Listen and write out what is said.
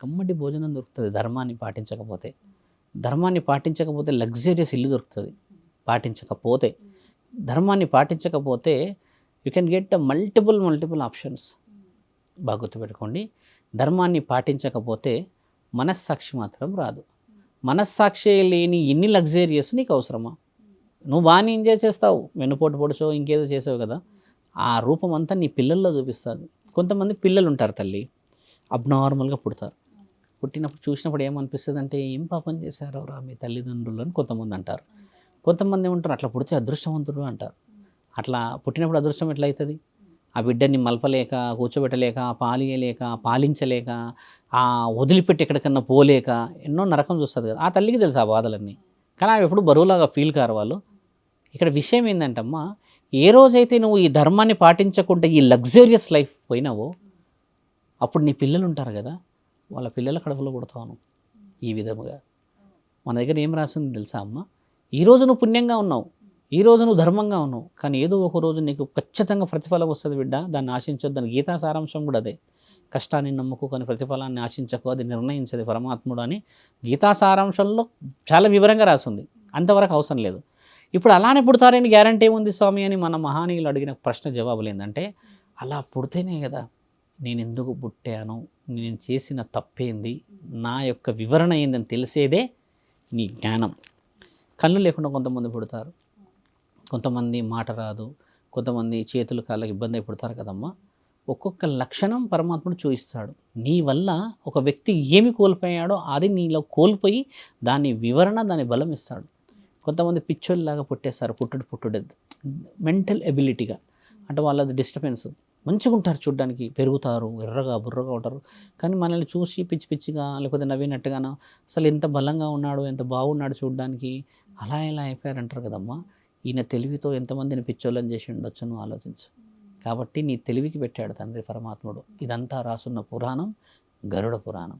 కమ్మటి భోజనం దొరుకుతుంది ధర్మాన్ని పాటించకపోతే. ధర్మాన్ని పాటించకపోతే లగ్జరియస్ ఇల్లు దొరుకుతుంది పాటించకపోతే. ధర్మాన్ని పాటించకపోతే you can get multiple options. బాగా గుర్తుపెట్టుకోండి. ధర్మాన్ని పాటించకపోతే మనస్సాక్షి మాత్రం రాదు. మనస్సాక్షి లేని ఎన్ని లగ్జరియస్ నీకు అవసరమా? నువ్వు బాగానే ఎంజాయ్ చేస్తావు, వెన్నుపోటు పొడిచో ఇంకేదో చేసావు కదా, ఆ రూపం అంతా నీ పిల్లల్లో చూపిస్తుంది. కొంతమంది పిల్లలు ఉంటారు తల్లి, అబ్నార్మల్గా పుడతారు. పుట్టినప్పుడు చూసినప్పుడు ఏమనిపిస్తుంది అంటే ఏం పాపం చేశారో రా మీ తల్లిదండ్రులు అని కొంతమంది అంటారు. కొంతమంది ఏమంటారు అట్లా పుడితే అదృష్టవంతుడు అంటారు. అట్లా పుట్టినప్పుడు అదృష్టం ఎట్లయితుంది? ఆ బిడ్డని మలపలేక, కూర్చోబెట్టలేక, పాలియలేక, పాలించలేక, ఆ వదిలిపెట్టి ఎక్కడికన్నా పోలేక ఎన్నో నరకం చూస్తుంది కదా. ఆ తల్లికి తెలుసు ఆ బాధలన్నీ, కానీ అవి ఎప్పుడు బరువులాగా ఫీల్ కారు వాళ్ళు. ఇక్కడ విషయం ఏంటంటమ్మా, ఏ రోజైతే నువ్వు ఈ ధర్మాన్ని పాటించకుండా ఈ లగ్జరియస్ లైఫ్ పోయినావో అప్పుడు నీ పిల్లలు ఉంటారు కదా, వాళ్ళ పిల్లల కడుపులో పుడతావు ఈ విధముగా. మన దగ్గర ఏం రాసింది తెలుసా అమ్మ? ఈరోజు నువ్వు పుణ్యంగా ఉన్నావు, ఈరోజు నువ్వు ధర్మంగా ఉన్నావు, కానీ ఏదో ఒక రోజు నీకు ఖచ్చితంగా ప్రతిఫలం వస్తుంది బిడ్డ, దాన్ని ఆశించొద్దు. దాని గీతా సారాంశం కూడా అదే. కష్టాన్ని నమ్ముకు కానీ ప్రతిఫలాన్ని ఆశించకు, అది నిర్ణయించేది పరమాత్ముడు అని గీతా సారాంశంలో చాలా వివరంగా రాసింది. అంతవరకు అవసరం లేదు. ఇప్పుడు అలానే పుడతారని గ్యారంటీ ఏముంది స్వామి అని మన మహానీయులు అడిగిన ప్రశ్న జవాబులు ఏంటంటే, అలా పుడితేనే కదా నేను ఎందుకు పుట్టాను, నేను చేసిన తప్పేంది, నా యొక్క వివరణ ఏందని తెలిసేదే నీ జ్ఞానం. కళ్ళు లేకుండా కొంతమంది పుడతారు, కొంతమంది మాట రాదు, కొంతమంది చేతులు కాళ్ళకి ఇబ్బంది అయి పుడతారు కదమ్మా. ఒక్కొక్క లక్షణం పరమాత్ముడు చూపిస్తాడు. నీ వల్ల ఒక వ్యక్తి ఏమి కోల్పోయాడో అది నీలో కోల్పోయి దాని వివరణ, దాని బలం ఇస్తాడు. కొంతమంది పిచ్చోళ్ళలాగా పుట్టేస్తారు, పుట్టుడు మెంటల్ ఎబిలిటీగా, అంటే వాళ్ళది డిస్టర్బెన్స్. మంచిగా ఉంటారు చూడ్డానికి, పెరుగుతారు, ఎర్రగా బుర్రగా ఉంటారు, కానీ మనల్ని చూసి పిచ్చి పిచ్చిగా లేకపోతే నవ్వినట్టుగానో అసలు ఎంత బలంగా ఉన్నాడు, ఎంత బాగున్నాడు చూడ్డానికి, అలా ఇలా అయిపోయారంటారు కదమ్మా. ఈయన తెలివితో ఎంతమందిని పిచ్చోళ్ళని చేసి ఉండొచ్చు నువ్వు ఆలోచించు. కాబట్టి నీ తెలివికి పెట్టాడు తండ్రి పరమాత్ముడు. ఇదంతా రాసున్న పురాణం గరుడ పురాణం.